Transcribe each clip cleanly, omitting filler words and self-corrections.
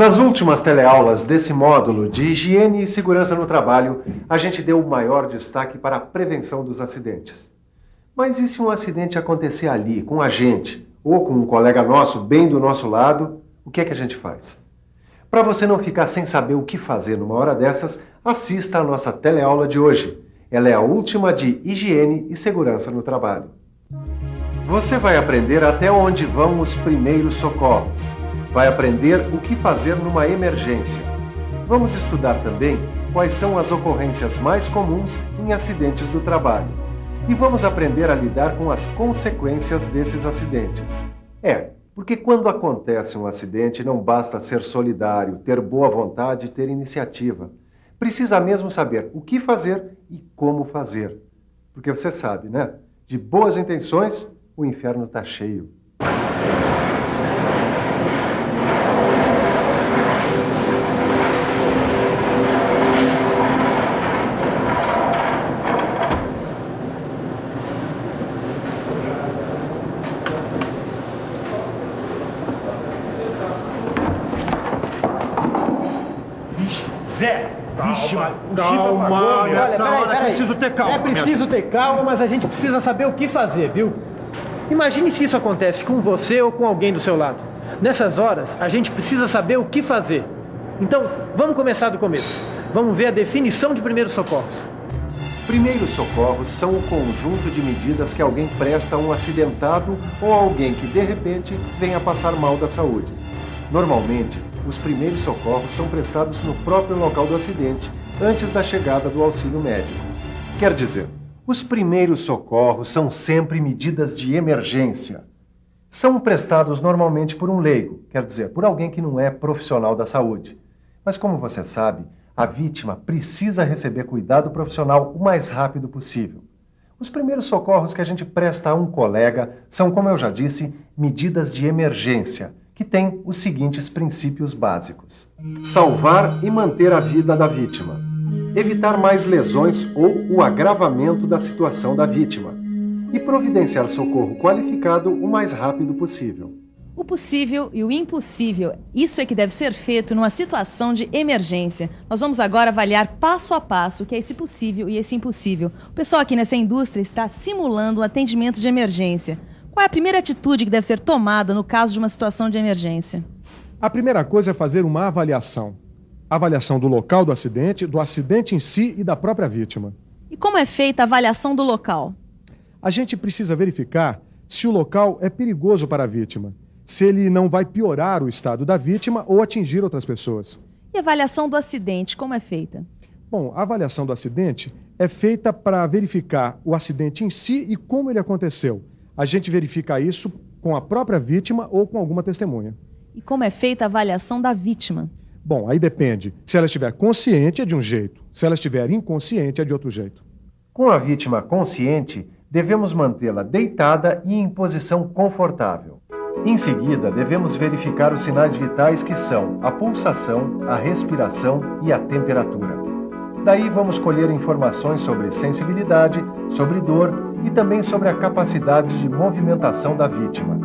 Nas últimas teleaulas desse módulo de higiene e segurança no trabalho, a gente deu o maior destaque para a prevenção dos acidentes. Mas e se um acidente acontecer ali, com a gente, ou com um colega nosso, bem do nosso lado, o que é que a gente faz? Para você não ficar sem saber o que fazer numa hora dessas, assista a nossa teleaula de hoje. Ela é a última de higiene e segurança no trabalho. Você vai aprender até onde vão os primeiros socorros. Vai aprender o que fazer numa emergência. Vamos estudar também quais são as ocorrências mais comuns em acidentes do trabalho. E vamos aprender a lidar com as consequências desses acidentes. Porque quando acontece um acidente, não basta ser solidário, ter boa vontade e ter iniciativa. Precisa mesmo saber o que fazer e como fazer. Porque você sabe, né? De boas intenções, o inferno está cheio. Calma, Olha, preciso ter calma. É preciso ter calma, mas a gente precisa saber o que fazer, viu? Imagine se isso acontece com você ou com alguém do seu lado. Nessas horas, a gente precisa saber o que fazer. Então, vamos começar do começo. Vamos ver a definição de primeiros socorros. Primeiros socorros são o conjunto de medidas que alguém presta a um acidentado ou alguém que, de repente, venha passar mal da saúde. Normalmente, os primeiros socorros são prestados no próprio local do acidente, antes da chegada do auxílio médico. Quer dizer, os primeiros socorros são sempre medidas de emergência. São prestados normalmente por um leigo, quer dizer, por alguém que não é profissional da saúde. Mas como você sabe, a vítima precisa receber cuidado profissional o mais rápido possível. Os primeiros socorros que a gente presta a um colega são, como eu já disse, medidas de emergência, que têm os seguintes princípios básicos: salvar e manter a vida da vítima, evitar mais lesões ou o agravamento da situação da vítima e providenciar socorro qualificado o mais rápido possível. O possível e o impossível, isso é que deve ser feito numa situação de emergência. Nós vamos agora avaliar passo a passo o que é esse possível e esse impossível. O pessoal aqui nessa indústria está simulando um atendimento de emergência. Qual é a primeira atitude que deve ser tomada no caso de uma situação de emergência? A primeira coisa é fazer uma avaliação. Avaliação do local do acidente em si e da própria vítima. E como é feita a avaliação do local? A gente precisa verificar se o local é perigoso para a vítima, se ele não vai piorar o estado da vítima ou atingir outras pessoas. E a avaliação do acidente, como é feita? Bom, a avaliação do acidente é feita para verificar o acidente em si e como ele aconteceu. A gente verifica isso com a própria vítima ou com alguma testemunha. E como é feita a avaliação da vítima? Bom, aí depende. Se ela estiver consciente, é de um jeito. Se ela estiver inconsciente, é de outro jeito. Com a vítima consciente, devemos mantê-la deitada e em posição confortável. Em seguida, devemos verificar os sinais vitais que são a pulsação, a respiração e a temperatura. Daí vamos colher informações sobre sensibilidade, sobre dor e também sobre a capacidade de movimentação da vítima.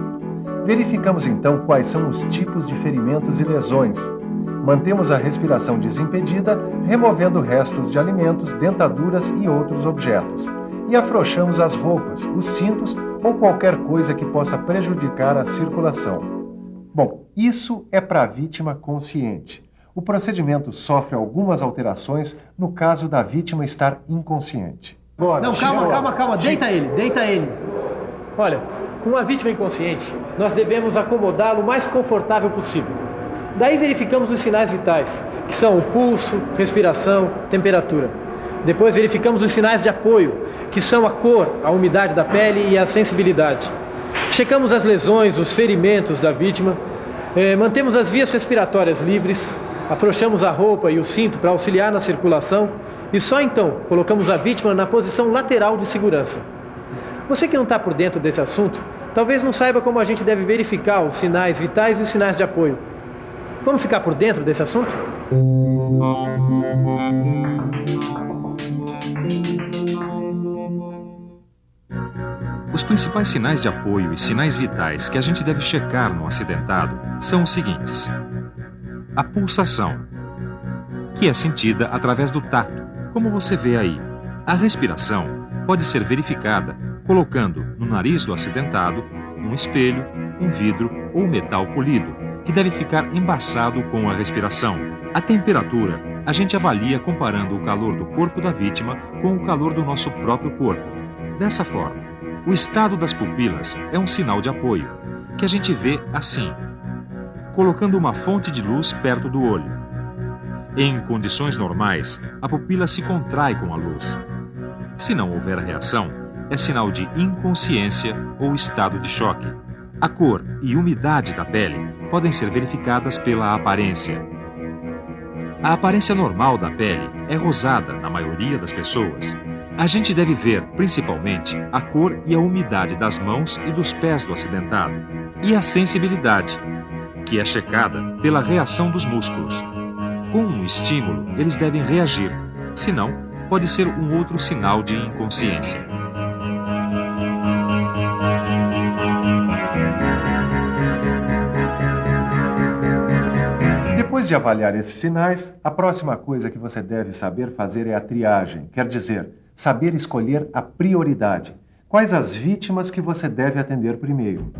Verificamos então quais são os tipos de ferimentos e lesões. Mantemos a respiração desimpedida, removendo restos de alimentos, dentaduras e outros objetos. E afrouxamos as roupas, os cintos ou qualquer coisa que possa prejudicar a circulação. Bom, isso é para a vítima consciente. O procedimento sofre algumas alterações no caso da vítima estar inconsciente. Bora, não, calma. Deita ele. Olha, com a vítima inconsciente, nós devemos acomodá-lo o mais confortável possível. Daí verificamos os sinais vitais, que são o pulso, respiração, temperatura. Depois verificamos os sinais de apoio, que são a cor, a umidade da pele e a sensibilidade. Checamos as lesões, os ferimentos da vítima, mantemos as vias respiratórias livres, afrouxamos a roupa e o cinto para auxiliar na circulação e só então colocamos a vítima na posição lateral de segurança. Você que não está por dentro desse assunto, talvez não saiba como a gente deve verificar os sinais vitais e os sinais de apoio. Vamos ficar por dentro desse assunto? Os principais sinais de apoio e sinais vitais que a gente deve checar no acidentado são os seguintes: a pulsação, que é sentida através do tato, como você vê aí. A respiração pode ser verificada colocando no nariz do acidentado um espelho, um vidro ou metal polido, que deve ficar embaçado com a respiração. A temperatura a gente avalia comparando o calor do corpo da vítima com o calor do nosso próprio corpo. Dessa forma, o estado das pupilas é um sinal de apoio, que a gente vê assim, colocando uma fonte de luz perto do olho. Em condições normais, a pupila se contrai com a luz. Se não houver reação, é sinal de inconsciência ou estado de choque. A cor e umidade da pele podem ser verificadas pela aparência. A aparência normal da pele é rosada na maioria das pessoas. A gente deve ver, principalmente, a cor e a umidade das mãos e dos pés do acidentado. E a sensibilidade, que é checada pela reação dos músculos. Com um estímulo, eles devem reagir, senão, pode ser um outro sinal de inconsciência. Depois de avaliar esses sinais, a próxima coisa que você deve saber fazer é a triagem, quer dizer, saber escolher a prioridade. Quais as vítimas que você deve atender primeiro?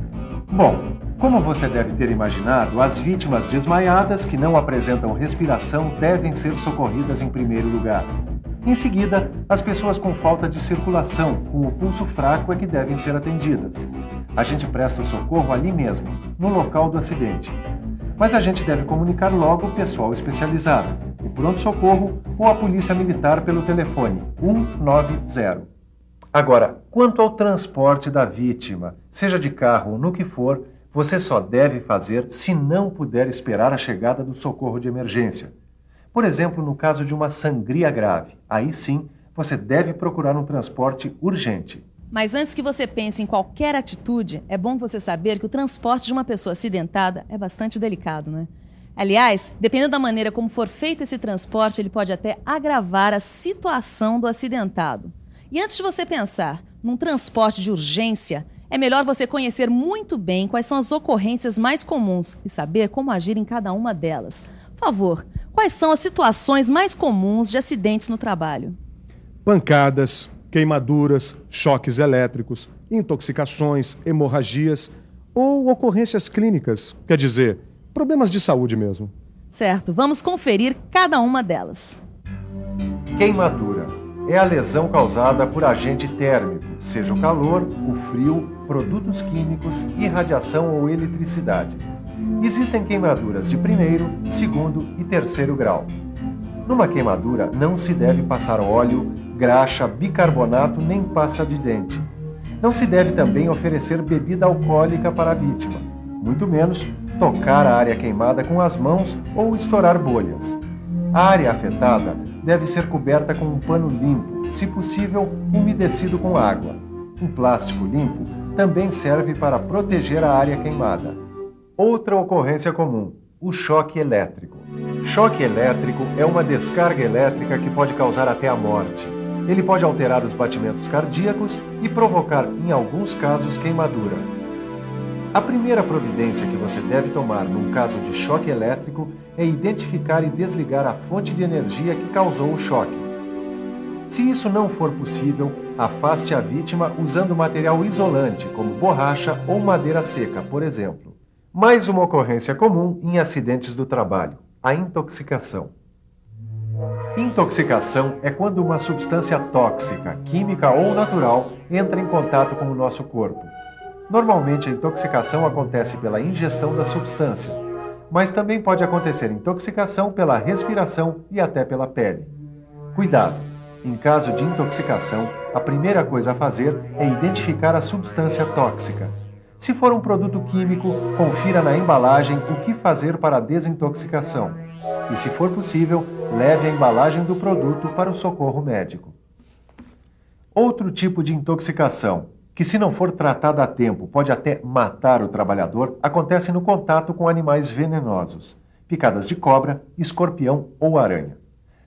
Bom, como você deve ter imaginado, as vítimas desmaiadas que não apresentam respiração devem ser socorridas em primeiro lugar. Em seguida, as pessoas com falta de circulação, com o pulso fraco, é que devem ser atendidas. A gente presta o socorro ali mesmo, no local do acidente. Mas a gente deve comunicar logo o pessoal especializado, o pronto-socorro ou a polícia militar pelo telefone 190. Agora, quanto ao transporte da vítima, seja de carro ou no que for, você só deve fazer se não puder esperar a chegada do socorro de emergência. Por exemplo, no caso de uma sangria grave, aí sim, você deve procurar um transporte urgente. Mas antes que você pense em qualquer atitude, é bom você saber que o transporte de uma pessoa acidentada é bastante delicado, né? Aliás, dependendo da maneira como for feito esse transporte, ele pode até agravar a situação do acidentado. E antes de você pensar num transporte de urgência, é melhor você conhecer muito bem quais são as ocorrências mais comuns e saber como agir em cada uma delas. Por favor, quais são as situações mais comuns de acidentes no trabalho? Pancadas, queimaduras, choques elétricos, intoxicações, hemorragias ou ocorrências clínicas, quer dizer, problemas de saúde mesmo. Certo, vamos conferir cada uma delas. Queimadura é a lesão causada por agente térmico, seja o calor, o frio, produtos químicos, irradiação ou eletricidade. Existem queimaduras de primeiro, segundo e terceiro grau. Numa queimadura não se deve passar óleo, graxa, bicarbonato nem pasta de dente. Não se deve também oferecer bebida alcoólica para a vítima, muito menos tocar a área queimada com as mãos ou estourar bolhas. A área afetada deve ser coberta com um pano limpo, se possível, umedecido com água. Um plástico limpo também serve para proteger a área queimada. Outra ocorrência comum, o choque elétrico. Choque elétrico é uma descarga elétrica que pode causar até a morte. Ele pode alterar os batimentos cardíacos e provocar, em alguns casos, queimadura. A primeira providência que você deve tomar num caso de choque elétrico é identificar e desligar a fonte de energia que causou o choque. Se isso não for possível, afaste a vítima usando material isolante, como borracha ou madeira seca, por exemplo. Mais uma ocorrência comum em acidentes do trabalho, a intoxicação. Intoxicação é quando uma substância tóxica, química ou natural, entra em contato com o nosso corpo. Normalmente, a intoxicação acontece pela ingestão da substância, mas também pode acontecer intoxicação pela respiração e até pela pele. Cuidado! Em caso de intoxicação, a primeira coisa a fazer é identificar a substância tóxica. Se for um produto químico, confira na embalagem o que fazer para a desintoxicação. E, se for possível, leve a embalagem do produto para o socorro médico. Outro tipo de intoxicação, que se não for tratada a tempo pode até matar o trabalhador, acontece no contato com animais venenosos, picadas de cobra, escorpião ou aranha.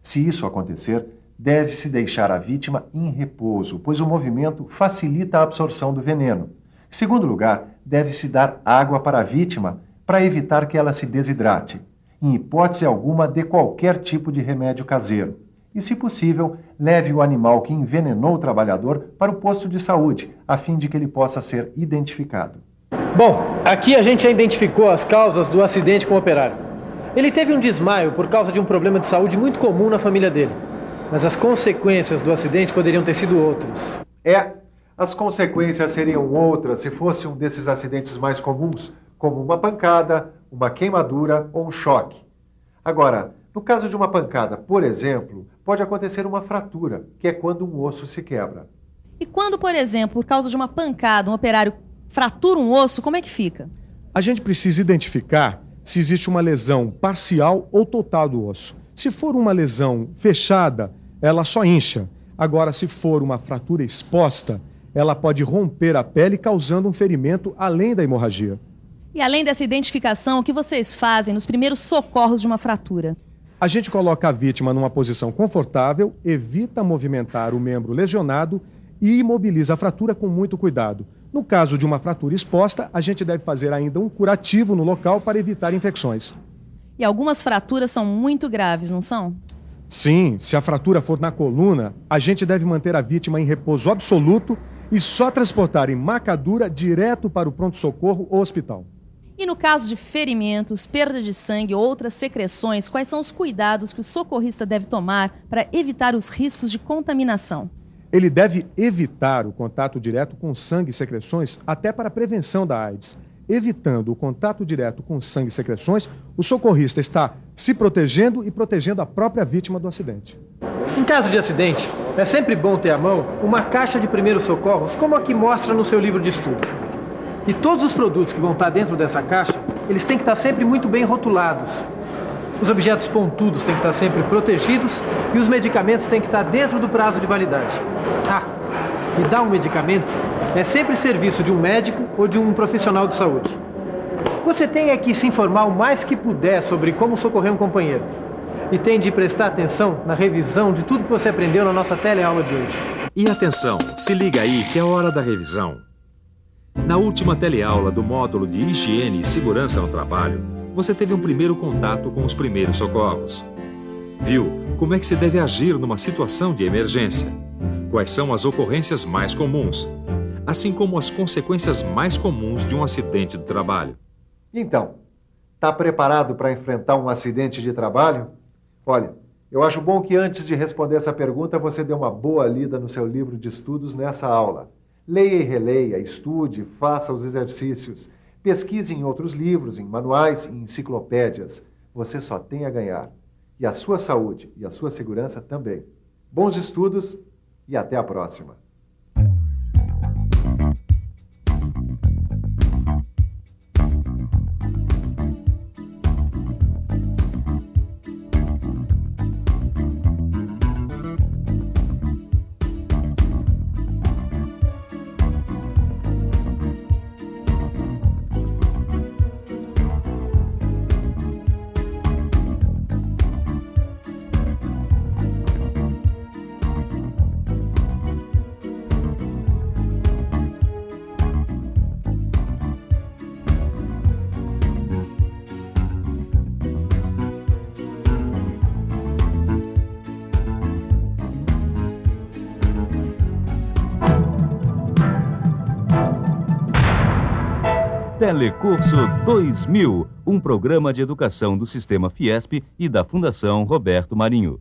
Se isso acontecer, deve-se deixar a vítima em repouso, pois o movimento facilita a absorção do veneno. Em segundo lugar, deve-se dar água para a vítima para evitar que ela se desidrate. Em hipótese alguma, dê qualquer tipo de remédio caseiro. E, se possível, leve o animal que envenenou o trabalhador para o posto de saúde, a fim de que ele possa ser identificado. Bom, aqui a gente já identificou as causas do acidente com o operário. Ele teve um desmaio por causa de um problema de saúde muito comum na família dele. Mas as consequências do acidente poderiam ter sido outras. As consequências seriam outras se fosse um desses acidentes mais comuns, como uma pancada, uma queimadura ou um choque. Agora, no caso de uma pancada, por exemplo, pode acontecer uma fratura, que é quando um osso se quebra. E quando, por exemplo, por causa de uma pancada, um operário fratura um osso, como é que fica? A gente precisa identificar se existe uma lesão parcial ou total do osso. Se for uma lesão fechada, ela só incha. Agora, se for uma fratura exposta, ela pode romper a pele, causando um ferimento além da hemorragia. E além dessa identificação, o que vocês fazem nos primeiros socorros de uma fratura? A gente coloca a vítima numa posição confortável, evita movimentar o membro lesionado e imobiliza a fratura com muito cuidado. No caso de uma fratura exposta, a gente deve fazer ainda um curativo no local para evitar infecções. E algumas fraturas são muito graves, não são? Sim, se a fratura for na coluna, a gente deve manter a vítima em repouso absoluto e só transportar em macadura direto para o pronto-socorro ou hospital. E no caso de ferimentos, perda de sangue ou outras secreções, quais são os cuidados que o socorrista deve tomar para evitar os riscos de contaminação? Ele deve evitar o contato direto com sangue e secreções, até para a prevenção da AIDS. Evitando o contato direto com sangue e secreções, o socorrista está se protegendo e protegendo a própria vítima do acidente. Em caso de acidente, é sempre bom ter à mão uma caixa de primeiros socorros, como a que mostra no seu livro de estudo. E todos os produtos que vão estar dentro dessa caixa, eles têm que estar sempre muito bem rotulados. Os objetos pontudos têm que estar sempre protegidos e os medicamentos têm que estar dentro do prazo de validade. E dar um medicamento é sempre serviço de um médico ou de um profissional de saúde. Você tem que se informar o mais que puder sobre como socorrer um companheiro. E tem de prestar atenção na revisão de tudo que você aprendeu na nossa teleaula de hoje. E atenção, se liga aí que é hora da revisão. Na última teleaula do módulo de Higiene e Segurança no Trabalho, você teve um primeiro contato com os primeiros socorros. Viu como é que se deve agir numa situação de emergência? Quais são as ocorrências mais comuns? Assim como as consequências mais comuns de um acidente do trabalho. Então, está preparado para enfrentar um acidente de trabalho? Olha, eu acho bom que antes de responder essa pergunta, você dê uma boa lida no seu livro de estudos nessa aula. Leia e releia, estude, faça os exercícios. Pesquise em outros livros, em manuais e enciclopédias. Você só tem a ganhar. E a sua saúde e a sua segurança também. Bons estudos e até a próxima. Telecurso 2000, um programa de educação do Sistema Fiesp e da Fundação Roberto Marinho.